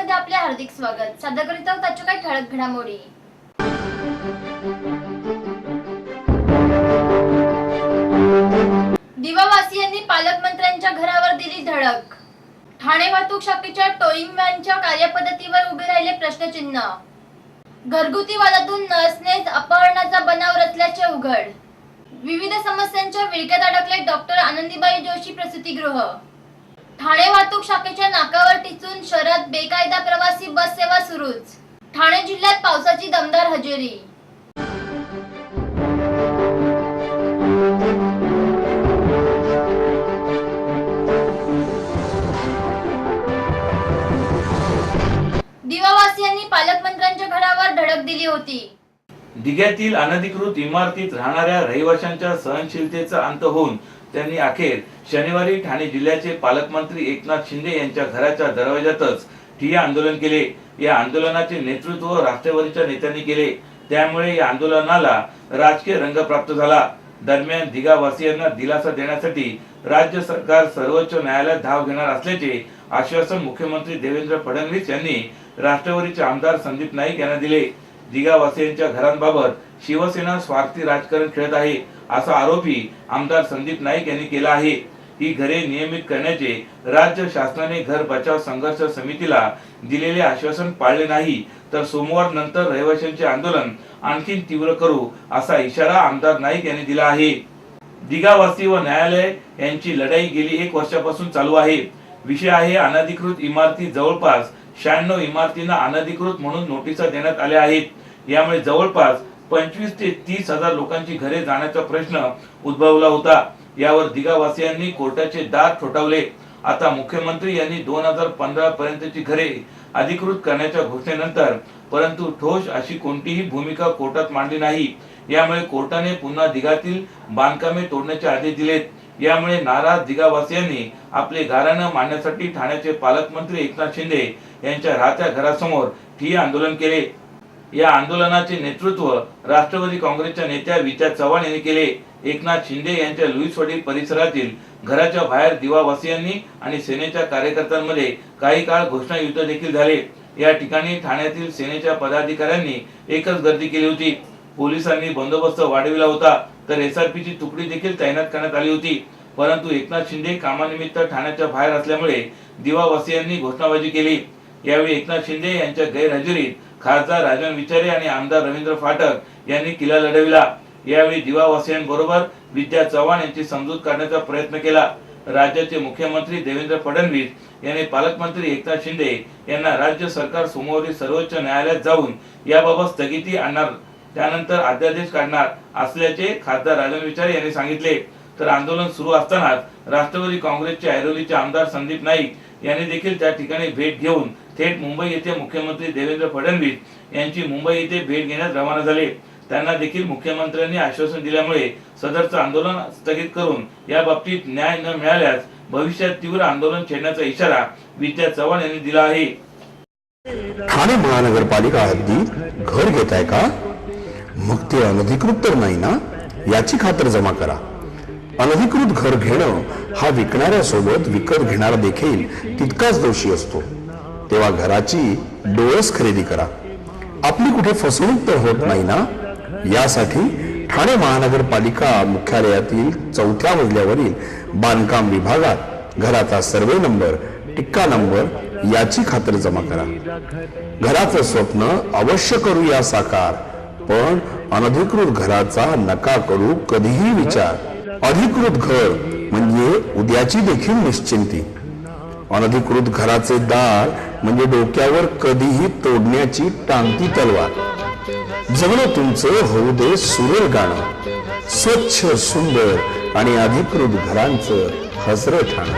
मध्ये आपले हार्दिक स्वागत। सादर करीत आहोत आजच्या काही ठळक घडामोडी। दिवावासियांनी पालकमंत्र्यांच्या घरावर दिली धडक। ठाणे वाहतूक शाखेच्या टोईंग व्हॅनच्या कार्यपद्धतीवर उभे राहिले प्रश्नचिन्ह। घरगुती वादातून नर्सनेच अपहरणाचा बनाव रचल्याचे उघड। विविध समस्यांच्या विळख्यात अडकले डॉक्टर आनंदीबाई जोशी प्रसूतिगृह। ठाणे वाहतूक शाखेच्या नाकावर टिचून शहरात बेकायदा प्रवासी बस सेवा सुरूच। ठाणे जिल्ह्यात पावसाची दमदार हजेरी। दिवावासियांनी पालकमंत्र्यांच्या घरावर धडक दिली होती। दिघ्यातील अनधिकृत इमारतीत राहणाऱ्या रहिवाशांच्या सहनशीलतेचा अंत होऊन त्यांनी अखेर शनिवारी ठाणे जिल्ह्याचे पालकमंत्री एकनाथ शिंदे यांच्या घराच्या दरवाजातच ठिय्या आंदोलन केले। या आंदोलनाचे नेतृत्व राष्ट्रवादीच्या नेत्यांनी केले, त्यामुळे या आंदोलनाला राजकीय रंग प्राप्त झाला। दरम्यान दिघावासियांना दिलासा देण्यासाठी राज्य सरकार सर्वोच्च न्यायालयात धाव घेणार असल्याचे आश्वासन मुख्यमंत्री देवेंद्र फडणवीस यांनी राष्ट्रवादीचे आमदार संदीप नाईक यांना दिले। दिघावासियांच्या घरांबाबत शिवसेना स्वार्थी राजकारण खेळत आहे असा आरोपही आमदार संदीप नाईक यांनी केला आहे। ही घरे नियमित करण्याचे राज्य शासनाने घर बचाव संघर्ष समितीला दिलेले आश्वासन पाळले नाही तर सोमवार नंतर रहिवाशांचे आंदोलन आणखी तीव्र करू असा इशारा आमदार नाईक यांनी दिला आहे। दिघावासी व न्यायालय यांची लढाई गेली 1 वर्षापासून चालू आहे। विषय आहे अनधिकृत इमारती। जवळपास 96 इमारतींना अनधिकृत म्हणून नोटिसा देण्यात आल्या आहेत। यामुळे जवळपास 25 ते 30 हजार लोकांची घरे जाण्याचा प्रश्न उद्भवला होता। यावर दिघावासियांनी कोर्टाचे दार ठोठावले। आता मुख्यमंत्री यांनी 2015 पर्यंतची घरे अधिकृत करण्याच्या घोषणेनंतर परंतु ठोस अशी कोणतीही भूमिका कोर्टात मांडली नाही। यामुळे कोर्टाने पुन्हा दिघातील बांधकामे तोडण्याचे आदेश दिलेत। यामुळे नाराज दिघावासियांनी आपले गाऱ्हाणे मांडण्यासाठी ठाण्याचे पालकमंत्री एकनाथ शिंदे यांच्या राहत्या घरासमोर ठिय्या आंदोलन केले। या आंदोलनाचे नेतृत्व राष्ट्रवादी काँग्रेसच्या नेत्या विद्या चव्हाण यांनी केले। एकनाथ शिंदे यांच्या लुईसवाडी परिसरातील घराच्या बाहेर दिवावासियांनी आणि सेनेच्या कार्यकर्त्यांमध्ये काही काळ घोषणा युद्ध देखील झाले। या ठिकाणी ठाण्यातील सेनेच्या पदाधिकाऱ्यांनी एकच गर्दी केली होती। पोलिसांनी बंदोबस्त वाढविला होता तर एसआरपीची तुकडी देखील तैनात करण्यात आली होती। परंतु एकनाथ शिंदे कामानिमित्त ठाण्याच्या बाहेर असल्यामुळे दिवावासियांनी घोषणाबाजी केली। यावेळी एकनाथ शिंदे यांच्या गैरहजेरीत खासदार राजन विचारे आणि आमदार रवींद्र फाटक यांनी किल्ला लढविला। यावेळी दिवावासियांबरोबर विद्या चव्हाण यांची समजूत काढण्याचा प्रयत्न केला। राज्याचे मुख्यमंत्री देवेंद्र फडणवीस यांनी पालकमंत्री एकनाथ शिंदे यांना राज्य सरकार सोमवारी सर्वोच्च न्यायालयात जाऊन याबाबत स्थगिती आणणार, त्यानंतर अध्यादेश काढणार असल्याचे खासदार राजन विचारे यांनी सांगितले। तर आंदोलन सुरू असतानाच राष्ट्रवादी काँग्रेसचे ऐरोलीचे आमदार संदीप नाईक यांनी देखील त्या ठिकाणी भेट घेऊन थेट मुंबई येथे मुख्यमंत्री देवेंद्र फडणवीस यांची मुंबई येथे भेट घेण्यास रवाना झाले। त्यांना देखील मुख्यमंत्र्यांनी आश्वासन दिल्यामुळे सदरचं आंदोलन स्थगित करून या बाबतीत न्याय न मिळाल्यास भविष्यात तीव्र आंदोलन छेडण्याचा इशारा विद्या चव्हाण यांनी दिला आहे। ठाणे महानगरपालिका हद्दीत घर घेताय का? मग ते अनधिकृत तर नाही ना, याची खातर जमा करा। अनधिकृत घर घेणं हा विकणाऱ्यासोबत विकत घेणारा देखील तितकाच दोषी असतो। तेव्हा घराची डोळस खरेदी करा। आपली कुठे फसवणूक तर होत नाही ना, यासाठी ठाणे महानगरपालिका मुख्यालयातील 4थ्या मजल्यावरील बांधकाम विभागात घराचा सर्वे नंबर, टिक्का नंबर याची खातर जमा करा। घराचं स्वप्न अवश्य करूया साकार, पण अनधिकृत घराचा नका करू कधीही विचार। अधिकृत घर म्हणजे उद्याची देखील निश्चिंती। अनधिकृत घराचे दार म्हणजे डोक्यावर कधीही तोडण्याची टांगती तलवार। जगणं तुमचं होऊ दे सुरेल गाणं, स्वच्छ सुंदर आणि अधिकृत घरांचं हसरं ठाणं।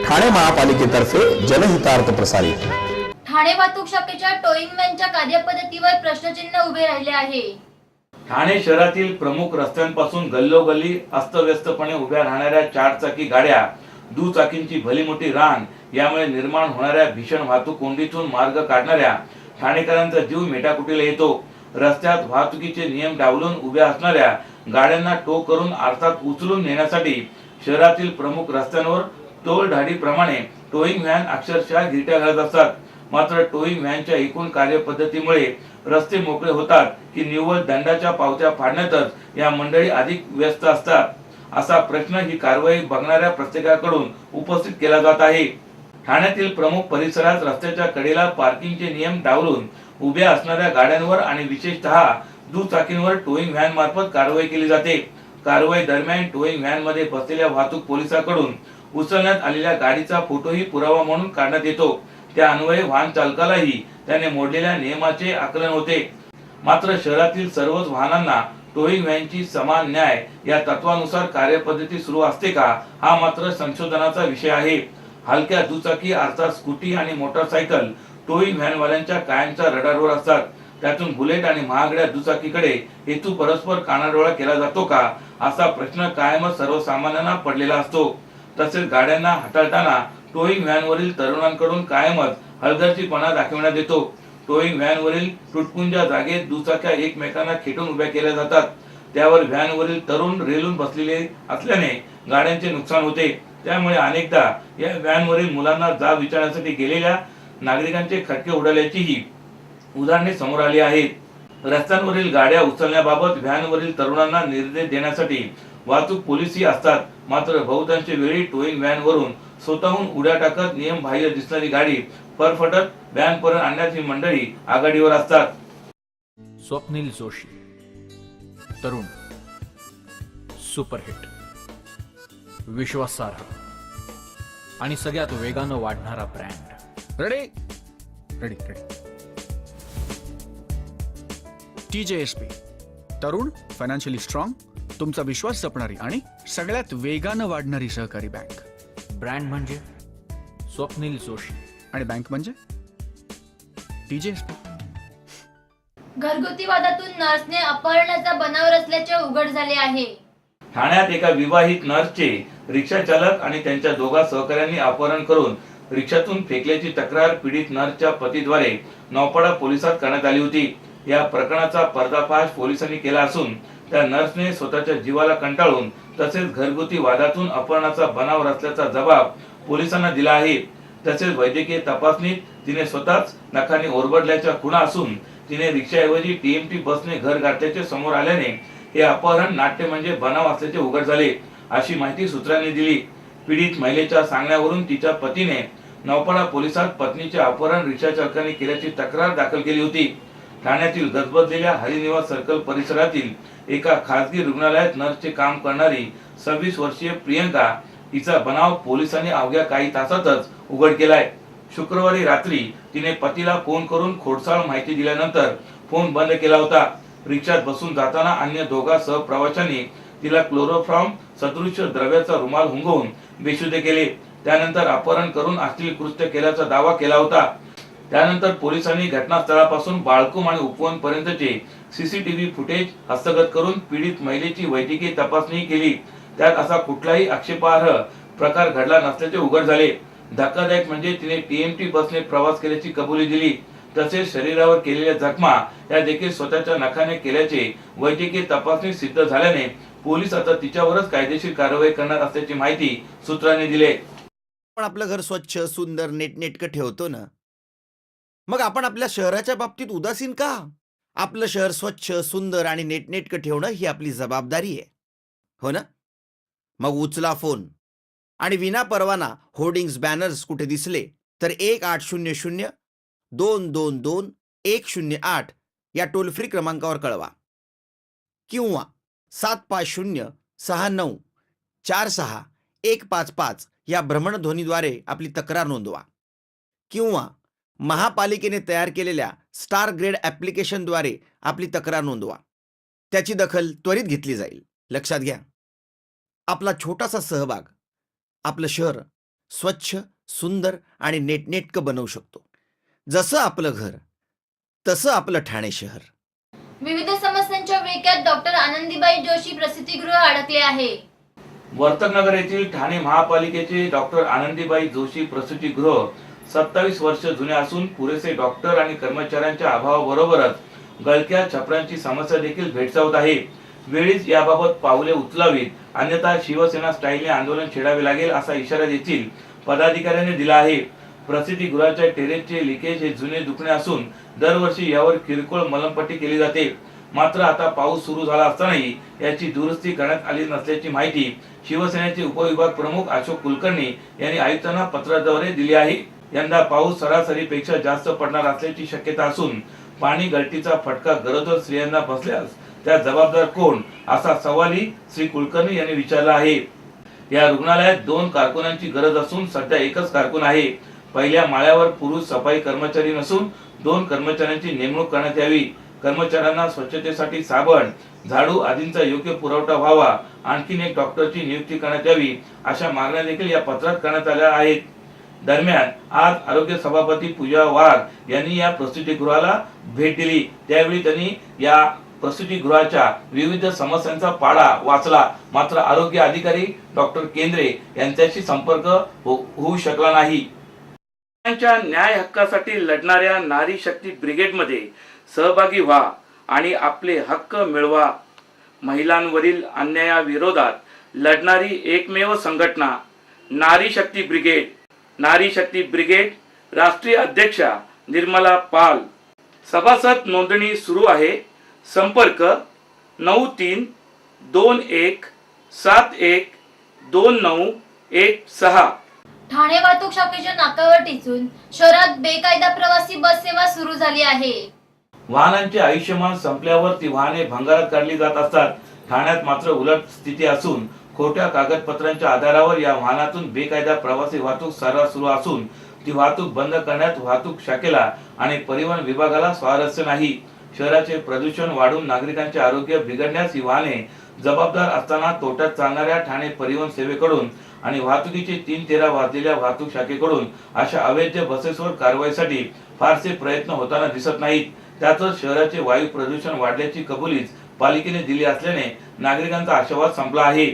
ठाणे महापालिकेतर्फे जनहितार्थ प्रसारित। ठाणे वाहतूक शाखेच्या टोईंग व्हॅनच्या कार्यपद्धतीवर प्रश्नचिन्ह उभे राहिले आहे। ठाणे शहरातील प्रमुख रस्त्यांपासून गल्लोगल्ली अस्तव्यस्तपणे उभ्या राहणाऱ्या 4 चाकी गाड्या, दुचाकींची भली मोठी रांग यामुळे निर्माण होणाऱ्या भीषण वाहतूक कोंडीतून मार्ग काढणाऱ्या ठाणेकरांचा जीव मेटाकुटीला येतो। रस्त्यात वाहतुकीचे नियम डावलून उभ्या असणाऱ्या गाड्यांना टो करून अर्थात उचलून नेण्यासाठी शहरातील प्रमुख रस्त्यांवर टोलधाडीप्रमाणे टोईंग व्हॅन अक्षरशः गिरट्या घालत असतात. मात्र टोईंग व्हॅनच्या एकूण कार्यपद्धतीमुळे रस्ते मोकळे होतात की निव्वळ दंडाच्या पावत्या फाडण्यातच या मंडळी अधिक व्यस्त असतात, असा प्रश्न ही कारवाई बघणाऱ्या प्रत्येकाकडून उपस्थित केला जात आहे. ठाण्यातील प्रमुख परिसरात रस्त्याच्या कडेला पार्किंगचे नियम डावलून उभ्या असणाऱ्या गाड्यांवर आणि विशेषतः दुचाकींवर टोईंग व्हॅन मार्फत कारवाई केली जाते. कारवाई दरम्यान टोईंग व्हॅन मध्ये बसलेल्या वाहतूक पोलिसांकडून उचलण्यात आलेल्या गाडीचा फोटोही पुरावा म्हणून काढण्यात येतो. त्या अन्वये वाहन चालकालाही त्याने मोडलेल्या नियमाचे आकलन होते. मात्र शहरातील सर्वच वाहनांना टोईंग व्हॅनची समान न्याय या तत्वानुसार कार्यपद्धती सुरू असते का, हा मात्र संशोधनाचा विषय आहे. हलक्या दुचाकी अर्थात स्कूटी आणि मोटरसायकल टोईंग व्हॅनवाल्यांच्या कायमच्या रडारवर असतात. त्यातून बुलेट आणि महागड्या दुचाकीकडे हेतू परस्पर कानाडोळा केला जातो का, असा प्रश्न कायमच सर्वसामान्यांना पडलेला असतो. तसेच गाड्यांना हाताळताना टोईंग व्हॅनवरील तरुणांकडून कायमच हलगर्जीपणा दाखविण्यात येतो. टोईंग व्हॅनवरील तुटपुंज्या जागेत दुचाक्या एकमेकांना खेटून उभ्या केल्या जातात. त्यावर व्हॅनवरील तरुण रेलून बसलेले असल्याने गाड्यांचे नुकसान होते. त्यामुळे अनेकदा या व्हॅनवरील मुलांना जाब विचारण्यासाठी गेलेल्या नागरिकांचे खटके उडाल्याचीही उदाहरणे समोर आली आहेत. रस्त्यांवरील गाड्या उचलण्याबाबत व्हॅनवरील तरुणांना निर्देश देण्यासाठी वाहतूक पोलिसही असतात. मात्र बहुतांश वेळी टोईंग व्हॅनवरून स्वतःहून उड्या टाकत नियम बाह्य दिसणारी गाडी फरफटत व्हॅनपर्यंत आणण्यात ही मंडळी आघाडीवर असतात. स्वप्नील जोशी, तरुण, सुपरहिट, विश्वासार्ह आणि सगळ्यात वेगानं वाढणारा brand. Ready ready ready TJSP, तरुण, फायनान्शियली स्ट्रॉंग, तुमचा विश्वास जपणारी आणि सगळ्यात वेगानं वाढणारी सहकारी बँक. ब्रँड म्हणजे स्वप्नील जोशी आणि बँक म्हणजे TJSP. घरगुती वादातून नर्सने अपहरणाचा बनाव रचल्याचे उघड झाले आहे. ठाण्यात एका विवाहित नर्सचे रिक्षा चालक आणि त्यांच्या दोघा सहकाऱ्यांनी अपहरण करून रिक्षातून फेकल्याची तक्रार पीडित नर्सच्या पतीद्वारे नौपाडा पोलिसात करण्यात आली होती. या प्रकरणाचा पर्दाफाश पोलिसांनी केला असून त्या नर्सने स्वतःच्या जीवाला कंटाळून तसेच घरगुती वादातून अपहरणाचा बनाव रचल्याचा जबाब पोलिसांना दिला आहे. तसेच वैद्यकीय तपासणीत तिने स्वतःच नखाने ओरबडल्याच्या खुणा असून तिने रिक्षाऐवजी TMT बसने घर गाठल्याचे समोर आल्याने हे अपहरण नाट्य म्हणजे बनाव असल्याचे उघड झाले, अशी माहिती सूत्रांनी दिली. पीडित महिलेच्या सांगण्यावरून तिच्या पतीने नौपाडा पोलिसात पत्नीचे अपहरण रिक्षा चालकाने केल्याची तक्रार दाखल केली होती. ठाण्यातील गजबजलेल्या हरिनिवास सर्कल परिसरातील एका खासगी रुग्णालयात नर्सचे काम करणारी 26 वर्षीय प्रियंका हिचा बनाव पोलिसांनी अवघ्या काही तासातच उघड केलाय. शुक्रवारी रात्री तिने पतीला फोन करून खोडसाळ माहिती दिल्यानंतर फोन बंद केला होता. रिक्षात बसून जाताना अन्य दोघा सहप्रवाशांनी तिला क्लोरोफॉर्म सदृश्य द्रव्याचा रुमाल हुंगवून बेशुद्ध केले. त्यानंतर अपहरण करून अश्लील कृत्य केल्याचा दावा केला होता. त्यानंतर पोलिसांनी घटनास्थळापासून बाळकूम आणि उपवन पर्यंतचे CCTV फुटेज हस्तगत करून पीडित महिलेची वैद्यकीय तपासणी केली. त्यात असा कुठलाही आक्षेपार्ह प्रकार घडला नसल्याचे उघड झाले. धक्कादायक म्हणजे तिने TMT बसने प्रवास केल्याची कबुली दिली. तसेच शरीरावर केलेल्या जखमा या देखील स्वतःच्या नखाने केल्याचे वैद्यकीय तपासणी सिद्ध झाल्याने पोलीस आता तिच्यावरच कायदेशीर कारवाई करणार असल्याची माहिती सूत्रांनी दिली. आपण आपलं घर स्वच्छ, सुंदर, नीटनेटकं ठेवतो ना, मग आपण आपल्या शहराच्या बाबतीत उदासीन का? आपलं शहर स्वच्छ, सुंदर आणि नीटनेटकं ठेवणं ही आपली जबाबदारी आहे, हो ना? मग उचला फोन आणि विना परवाना होर्डिंग्स, बॅनर्स कुठे दिसले तर 1800-222-108 या टोल फ्री क्रमांकावर कळवा किंवा 75069464155 या भ्रमणध्वनीद्वारे आपली तक्रार नोंदवा किंवा महापालिकेने तयार केलेल्या स्टार ग्रेड ॲप्लिकेशनद्वारे आपली तक्रार नोंदवा. त्याची दखल त्वरित घेतली जाईल. लक्षात घ्या, आपला छोटासा सहभाग आपलं शहर स्वच्छ, सुंदर आणि नेटनेटकं बनवू शकतो. जसं आपलं घर तसं आपलं ठाणे शहर. विविध समस्यांच्या विळख्यात डॉक्टर आनंदीबाई जोशी प्रसूतिगृह अडकले आहे. वर्तकनगर येथील ठाणे महापालिकेचे डॉक्टर आनंदीबाई जोशी प्रसूतिगृह 27 वर्ष जुने असून पुरेसे डॉक्टर आणि कर्मचाऱ्यांच्या अभावाबरोबरच गळक्या छपरांची समस्या देखील भेडसावत आहे. वेळीच याबाबत पावले उचलावीत, अन्यथा शिवसेना स्टाईलने आंदोलन छेडावे लागेल असा इशारा देखील पदाधिकाऱ्यांनी दिला आहे. प्रसिद्धीगृहाच्या टेरेसचे लिकेज हे जुने दुखणे असून दरवर्षी यावर किरकोळ मलमपट्टी केली जाते. मात्र आता पाऊस सुरू झाला असतानाही याची दुरुस्ती करण्यात आली नसल्याची माहिती शिवसेनेचे उपविभाग प्रमुख अशोक कुलकर्णी यांनी आयुक्तांना पत्राद्वारे दिली आहे. यंदा पाऊस सरासरीपेक्षा जास्त पडणार असल्याची शक्यता असून पाणी गळतीचा फटका गरोदर स्त्रियांना बसल्यास त्या जबाबदार कोण असा सवालही श्री कुलकर्णी यांनी विचारला आहे. या रुग्णालयात 2 कारकुनांची गरज असून सध्या एकच कारकून आहे. पहिल्या माळ्यावर पुरुष सफाई कर्मचारी नसून 2 कर्मचाऱ्यांची नेमणूक करण्यात यावी. कर्मचाऱ्यांना स्वच्छतेसाठी साबण, झाडू आदींचा योग्य पुरवठा व्हावा. आणखीन एक डॉक्टरची नियुक्ती करण्यात यावी अशा मागण्या देखील या पत्रात करण्यात आल्या आहेत. दरम्यान आज आरोग्य सभापती पूजा वाघ यांनी या प्रसूतीगृहाला भेट दिली. त्यावेळी त्यांनी या प्रसूतीगृहाच्या विविध समस्यांचा पाढा वाचला. मात्र आरोग्य अधिकारी डॉक्टर केंद्रे यांच्याशी संपर्क होऊ शकला नाही. न्याय हक्कासाठी लढणाऱ्या नारी शक्ती ब्रिगेडमध्ये सहभागी व्हा आणि आपले हक्क मिळवा. महिलांवरील अन्यायाविरोधात लढणारी एकमेव संघटना नारी शक्ती ब्रिगेड. नारी शक्ती ब्रिगेड राष्ट्रीय अध्यक्षा निर्मला पाल. सभासद नोंदणी सुरू आहे. संपर्क 9321712916. ठाणे वाहतूक शाखेच्या नाकावर टिचून शहरात बेकायदा प्रवासी बस सेवा सुरू झाली आहे. वाहनांचे आयुष्यमान संपल्यावर ती वाहने भंगारात काढली जात असतात. ठाण्यात मात्र उलट स्थिती असून खोट्या कागदपत्रांच्या आधारावर या वाहनातून बेकायदा प्रवासी वाहतूक सर्रास सुरू असून ती वाहतूक बंद करण्यात वाहतूक शाखेला आणि परिवहन विभागाला स्वारस्य नाही. शहराचे प्रदूषण वाढून नागरिकांचे आरोग्य बिघडण्यास ही वाहने जबाबदार असताना तोट्यात चालणाऱ्या ठाणे परिवहन सेवेकडून आणि वाहतुकीचे 3-13 वाजलेल्या वाहतूक शाखेकडून अशा अवैध बसेसवर कारवाईसाठी फारसे प्रयत्न होताना दिसत नाहीत. त्यातच शहराचे वायू प्रदूषण वाढल्याची कबुलीच पालिकेने दिली असल्याने नागरिकांचा आशावाद संपला आहे.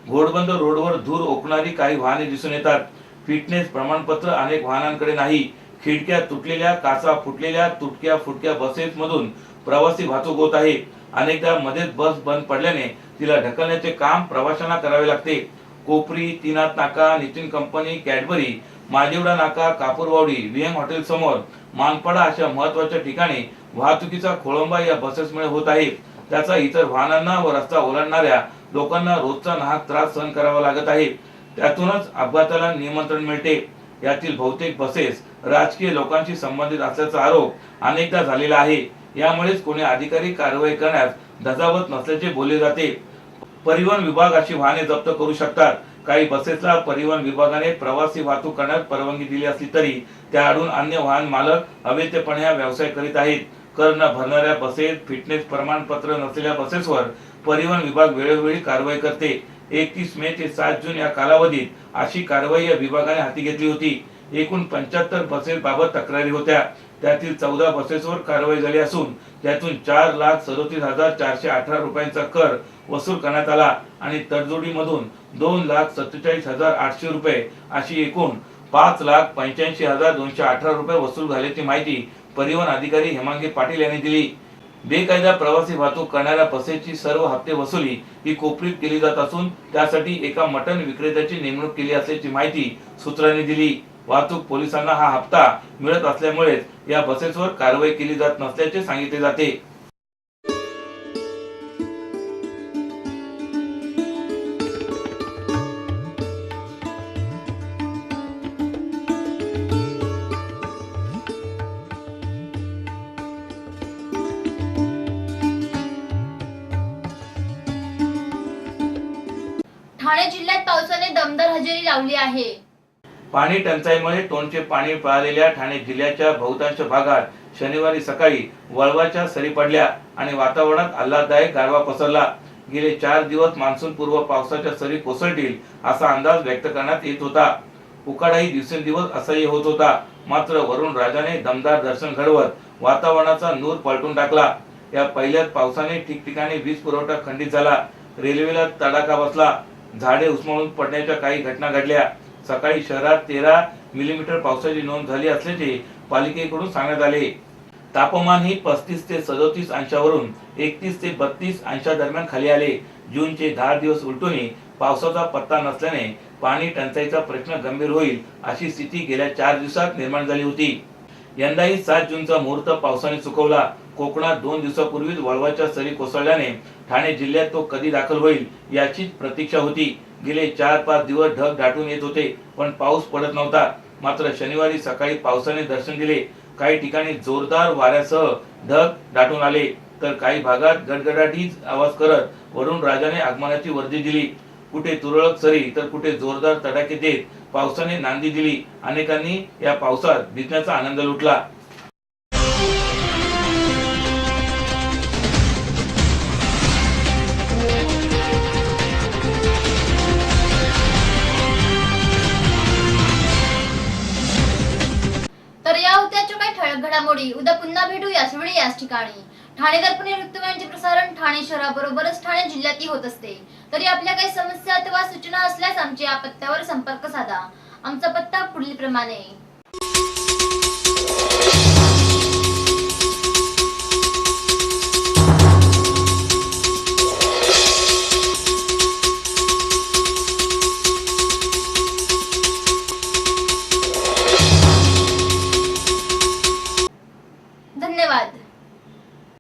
घोडबंद रोडवर धूर ओकणारी काही वाहने दिसून येतात. फिटनेस प्रमाणपत्र अनेक वाहनांकडे नाही. खिडक्या तुटलेल्या, काचा फुटलेल्या, तुटक्या फुटक्या बसेस मधून प्रवासी वाहतूक होत आहे. अनेकदा मध्येच बस बंद पडल्याने तिला ढकलण्याचे काम प्रवाशांना करावे लागते. कोपरी, तीनाथ नाका, नितीन कंपनी, कॅडबरी, माजिवडा नाका, कापूरवाडी, विहंग हॉटेल समोर, मानपाडा अशा महत्वाच्या ठिकाणी वाहतुकीचा खोळंबा या बसेसमुळे होत आहे. त्याचा इतर वाहनांना व रस्ता ओलांडणाऱ्या लोकांना रोजचा नाहक त्रास सहन करावा लागत आहे. त्यातूनच अपघाताला नियंत्रण मिळते. यातील बहुतेक बसेस राजकीय लोकांशी संबंधित असल्याचा आरोप अनेकदा झालेला आहे. यामुळेच कोणी अधिकारी कारवाई करण्यास धजावत नसल्याचे बोलले जाते. परिवहन विभाग अशी वाहने जप्त करू शकतात. काही बसेसला परिवहन विभागाने प्रवासी वाहतूक करण्यास परवानगी दिली असली तरी त्याआडून अन्य वाहन मालक अवैधपणे हा व्यवसाय करीत आहेत. कर न भरणाऱ्या बसेस, फिटनेस प्रमाणपत्र नसलेल्या बसेसवर परिवहन विभाग वेळोवेळी कारवाई करते. 31 मे ते 7 जून या कालावधीत अशी कारवाई या विभागाने हाती घेतली होती. एकूण 75 बसेस बाबत तक्रारी होत्या. त्यातील 14 बसेसवर कारवाई झाली असून त्यातून 4,37,418 रुपयांचा कर वसूल करण्यात आला आणि तडजोडीमधून 2,47,800 रुपये अशी एकूण 5,85,218 रुपये वसूल झाल्याची माहिती परिवहन अधिकारी हेमांगी पाटील यांनी दिली. बेकायदा प्रवासी वाहतूक करणाऱ्या बसेसची सर्व हप्ते वसुली ही कोपरीत केली जात असून त्यासाठी एका मटण विक्रेत्याची नेमणूक केली असल्याची माहिती सूत्रांनी दिली. वाहतूक पोलिसांना हा हप्ता मिळत असल्यामुळे या बसेसवर कारवाई केली जात नसल्याचे सांगितले जाते. ठाणे जिल्ह्यात पावसाने दमदार हजेरी लावली आहे. पाणी टंचाईमुळे टोनचे पाणी पळालेल्या ठाणे जिल्ह्याच्या बहुतांश भागात शनिवारी सकाळी वळवाच्या सरी पडल्या आणि वातावरणात आल्हाददायक गारवा पसरला. गेले 4 दिवस मान्सूनपूर्व पावसाच्या सरी कोसळतील असा अंदाज व्यक्त करण्यात येत होता. उकाडाही दिवसेंदिवस असह्य होत होता. मात्र वरुण राजाने दमदार दर्शन घडवत वातावरणाचा नूर पलटून टाकला. या पहिल्याच पावसाने ठिकठिकाणी वीज पुरवठा खंडित झाला. रेल्वेला तडाखा बसला. झाडे उस्मळून पडण्याच्या काही घटना घडल्या. सकाळी शहरात 13 मिलीमीटर पावसाची नोंद झाली असल्याचे पालिकेकडून सांगण्यात आले. तापमान ही 35 ते 37 अंशावरून 31 ते 32 अंशादरम्यान खाली आले. जूनचे 10 दिवस उलटूनही पावसाचा पत्ता नसल्याने पाणी टंचाईचा प्रश्न गंभीर होईल अशी स्थिती गेल्या 4 दिवसात निर्माण झाली होती. यंदाही 7 जूनचा मुहूर्त पावसाने चुकवला. कोकणात 2 दिवसापूर्वीच वळवाच्या सरी कोसळल्याने ठाणे जिल्ह्यात तो कधी दाखल होईल याचीच प्रतीक्षा होती. गेले 4-5 दिवस ढग दाटून येत होते पण पाऊस पडत नव्हता. मात्र शनिवारी सकाळी पावसाने दर्शन दिले. काही ठिकाणी जोरदार वाऱ्यासह ढग दाटून आले तर काही भागात गडगडाटीच आवाज करत वरुण राजाने आगमनाची वर्दी दिली. कुठे तुरळक सरी तर कुठे जोरदार तडाखे देत पावसाने नांदी दिली. अनेकांनी या पावसात भिजण्याचा आनंद लुटला. तर या होत्या काही ठळक घडामोडी. उद्या पुन्हा भेटू याच वेळी याच ठिकाणी. ठाणे दर्पण या वृत्तवाहिनीचे प्रसारण ठाणे शहराबरोबरच ठाणे जिल्ह्यातही होत असते. तरी आपल्या काही समस्या अथवा सूचना असल्यास आमच्या या पत्त्यावर संपर्क साधा. आमचा पत्ता पुढील प्रमाणे